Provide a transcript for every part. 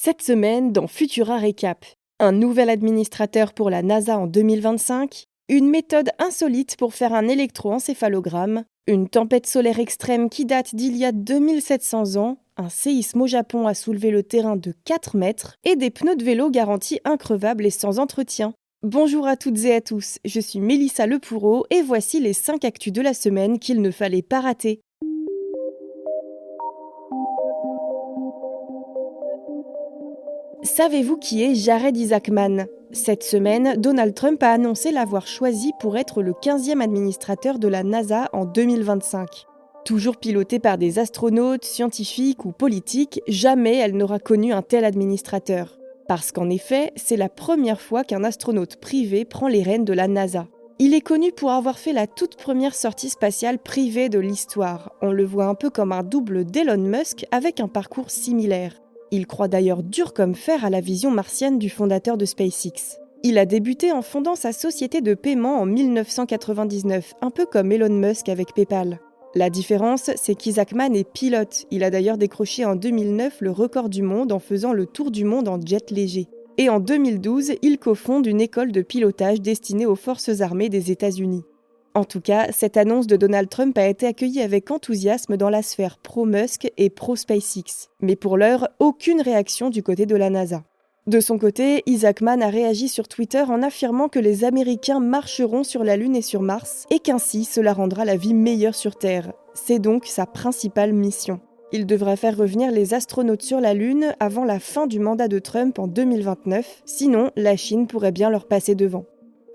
Cette semaine, dans Futura Récap, un nouvel administrateur pour la NASA en 2025, une méthode insolite pour faire un électroencéphalogramme, une tempête solaire extrême qui date d'il y a 2700 ans, un séisme au Japon a soulevé le terrain de 4 mètres et des pneus de vélo garantis increvables et sans entretien. Bonjour à toutes et à tous, je suis Mélissa Lepoureau et voici les 5 actus de la semaine qu'il ne fallait pas rater. Savez-vous qui est Jared Isaacman ? Cette semaine, Donald Trump a annoncé l'avoir choisi pour être le 15e administrateur de la NASA en 2025. Toujours pilotée par des astronautes, scientifiques ou politiques, jamais elle n'aura connu un tel administrateur. Parce qu'en effet, c'est la première fois qu'un astronaute privé prend les rênes de la NASA. Il est connu pour avoir fait la toute première sortie spatiale privée de l'histoire. On le voit un peu comme un double d'Elon Musk avec un parcours similaire. Il croit d'ailleurs dur comme fer à la vision martienne du fondateur de SpaceX. Il a débuté en fondant sa société de paiement en 1999, un peu comme Elon Musk avec PayPal. La différence, c'est qu'Isaacman est pilote. Il a d'ailleurs décroché en 2009 le record du monde en faisant le tour du monde en jet léger. Et en 2012, il cofonde une école de pilotage destinée aux forces armées des États-Unis. En tout cas, cette annonce de Donald Trump a été accueillie avec enthousiasme dans la sphère pro-Musk et pro-SpaceX. Mais pour l'heure, aucune réaction du côté de la NASA. De son côté, Isaacman a réagi sur Twitter en affirmant que les Américains marcheront sur la Lune et sur Mars, et qu'ainsi cela rendra la vie meilleure sur Terre. C'est donc sa principale mission. Il devra faire revenir les astronautes sur la Lune avant la fin du mandat de Trump en 2029, sinon la Chine pourrait bien leur passer devant.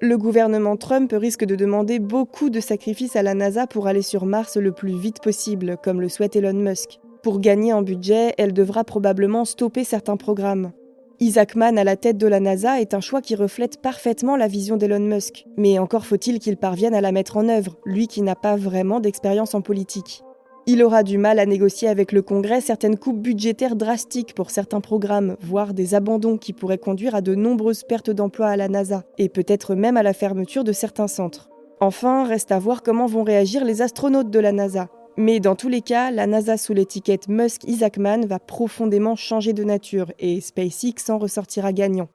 Le gouvernement Trump risque de demander beaucoup de sacrifices à la NASA pour aller sur Mars le plus vite possible, comme le souhaite Elon Musk. Pour gagner en budget, elle devra probablement stopper certains programmes. Isaacman à la tête de la NASA est un choix qui reflète parfaitement la vision d'Elon Musk. Mais encore faut-il qu'il parvienne à la mettre en œuvre, lui qui n'a pas vraiment d'expérience en politique. Il aura du mal à négocier avec le Congrès certaines coupes budgétaires drastiques pour certains programmes, voire des abandons qui pourraient conduire à de nombreuses pertes d'emplois à la NASA, et peut-être même à la fermeture de certains centres. Enfin, reste à voir comment vont réagir les astronautes de la NASA. Mais dans tous les cas, la NASA sous l'étiquette Musk-Isaacman va profondément changer de nature, et SpaceX en ressortira gagnant.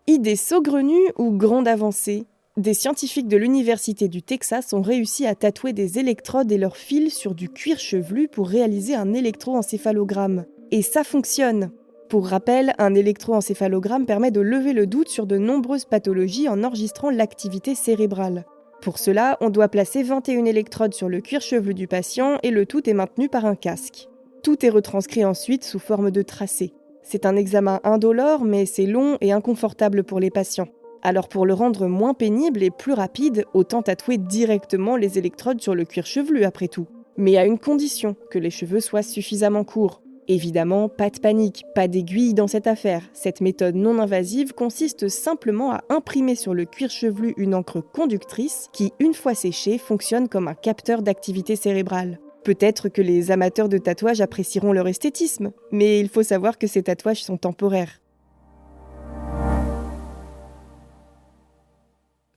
Idée saugrenue ou grande avancée ? Des scientifiques de l'Université du Texas ont réussi à tatouer des électrodes et leurs fils sur du cuir chevelu pour réaliser un électroencéphalogramme. Et ça fonctionne! Pour rappel, un électroencéphalogramme permet de lever le doute sur de nombreuses pathologies en enregistrant l'activité cérébrale. Pour cela, on doit placer 21 électrodes sur le cuir chevelu du patient et le tout est maintenu par un casque. Tout est retranscrit ensuite sous forme de tracé. C'est un examen indolore, mais c'est long et inconfortable pour les patients. Alors pour le rendre moins pénible et plus rapide, autant tatouer directement les électrodes sur le cuir chevelu après tout. Mais à une condition, que les cheveux soient suffisamment courts. Évidemment, pas de panique, pas d'aiguille dans cette affaire. Cette méthode non invasive consiste simplement à imprimer sur le cuir chevelu une encre conductrice qui, une fois séchée, fonctionne comme un capteur d'activité cérébrale. Peut-être que les amateurs de tatouage apprécieront leur esthétisme, mais il faut savoir que ces tatouages sont temporaires.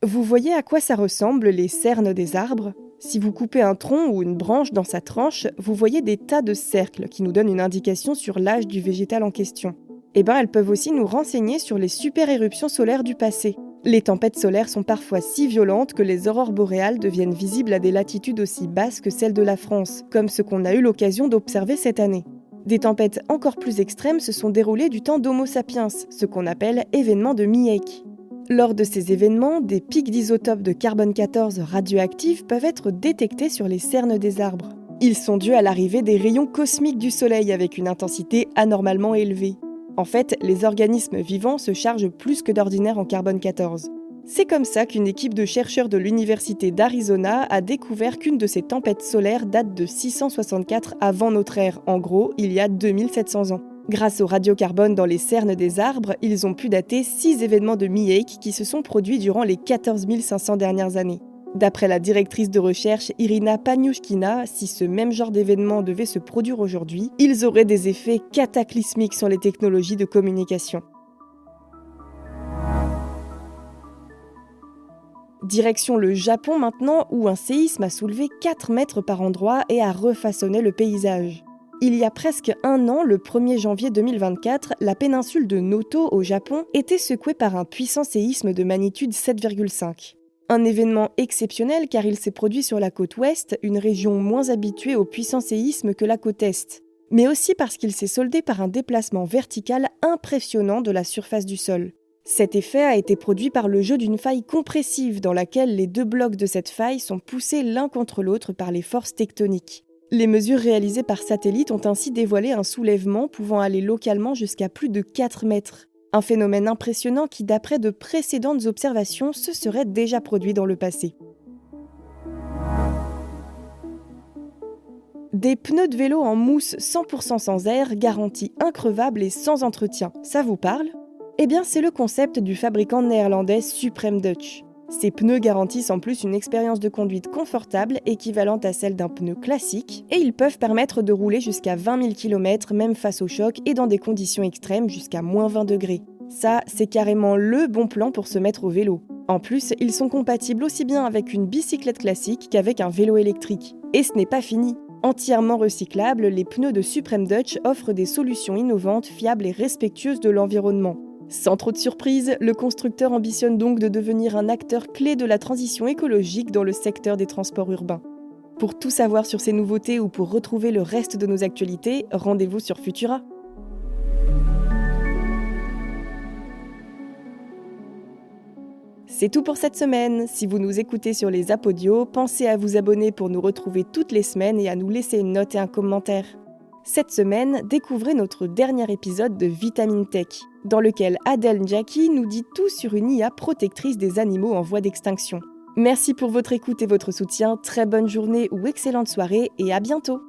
Vous voyez à quoi ça ressemble les cernes des arbres ? Si vous coupez un tronc ou une branche dans sa tranche, vous voyez des tas de cercles qui nous donnent une indication sur l'âge du végétal en question. Elles peuvent aussi nous renseigner sur les super-éruptions solaires du passé. Les tempêtes solaires sont parfois si violentes que les aurores boréales deviennent visibles à des latitudes aussi basses que celles de la France, comme ce qu'on a eu l'occasion d'observer cette année. Des tempêtes encore plus extrêmes se sont déroulées du temps d'Homo sapiens, ce qu'on appelle événement de Miyake. Lors de ces événements, des pics d'isotopes de carbone 14 radioactifs peuvent être détectés sur les cernes des arbres. Ils sont dus à l'arrivée des rayons cosmiques du Soleil avec une intensité anormalement élevée. En fait, les organismes vivants se chargent plus que d'ordinaire en carbone 14. C'est comme ça qu'une équipe de chercheurs de l'Université d'Arizona a découvert qu'une de ces tempêtes solaires date de 664 avant notre ère, en gros, il y a 2700 ans. Grâce au radiocarbone dans les cernes des arbres, ils ont pu dater 6 événements de Miyake qui se sont produits durant les 14 500 dernières années. D'après la directrice de recherche Irina Paniushkina, si ce même genre d'événement devait se produire aujourd'hui, ils auraient des effets cataclysmiques sur les technologies de communication. Direction le Japon maintenant, où un séisme a soulevé 4 mètres par endroit et a refaçonné le paysage. Il y a presque un an, le 1er janvier 2024, la péninsule de Noto au Japon était secouée par un puissant séisme de magnitude 7,5. Un événement exceptionnel car il s'est produit sur la côte ouest, une région moins habituée aux puissants séismes que la côte est. Mais aussi parce qu'il s'est soldé par un déplacement vertical impressionnant de la surface du sol. Cet effet a été produit par le jeu d'une faille compressive dans laquelle les deux blocs de cette faille sont poussés l'un contre l'autre par les forces tectoniques. Les mesures réalisées par satellite ont ainsi dévoilé un soulèvement pouvant aller localement jusqu'à plus de 4 mètres. Un phénomène impressionnant qui, d'après de précédentes observations, se serait déjà produit dans le passé. Des pneus de vélo en mousse 100% sans air, garantis increvables et sans entretien, ça vous parle ? Eh bien, c'est le concept du fabricant néerlandais Supreme Dutch. Ces pneus garantissent en plus une expérience de conduite confortable équivalente à celle d'un pneu classique et ils peuvent permettre de rouler jusqu'à 20 000 km même face au choc et dans des conditions extrêmes jusqu'à moins 20 degrés. Ça, c'est carrément le bon plan pour se mettre au vélo. En plus, ils sont compatibles aussi bien avec une bicyclette classique qu'avec un vélo électrique. Et ce n'est pas fini. Entièrement recyclables, les pneus de Supreme Dutch offrent des solutions innovantes, fiables et respectueuses de l'environnement. Sans trop de surprise, le constructeur ambitionne donc de devenir un acteur clé de la transition écologique dans le secteur des transports urbains. Pour tout savoir sur ces nouveautés ou pour retrouver le reste de nos actualités, rendez-vous sur Futura. C'est tout pour cette semaine. Si vous nous écoutez sur les apps audio, pensez à vous abonner pour nous retrouver toutes les semaines et à nous laisser une note et un commentaire. Cette semaine, découvrez notre dernier épisode de Vitamine Tech, dans lequel Adèle Njaki nous dit tout sur une IA protectrice des animaux en voie d'extinction. Merci pour votre écoute et votre soutien, très bonne journée ou excellente soirée et à bientôt!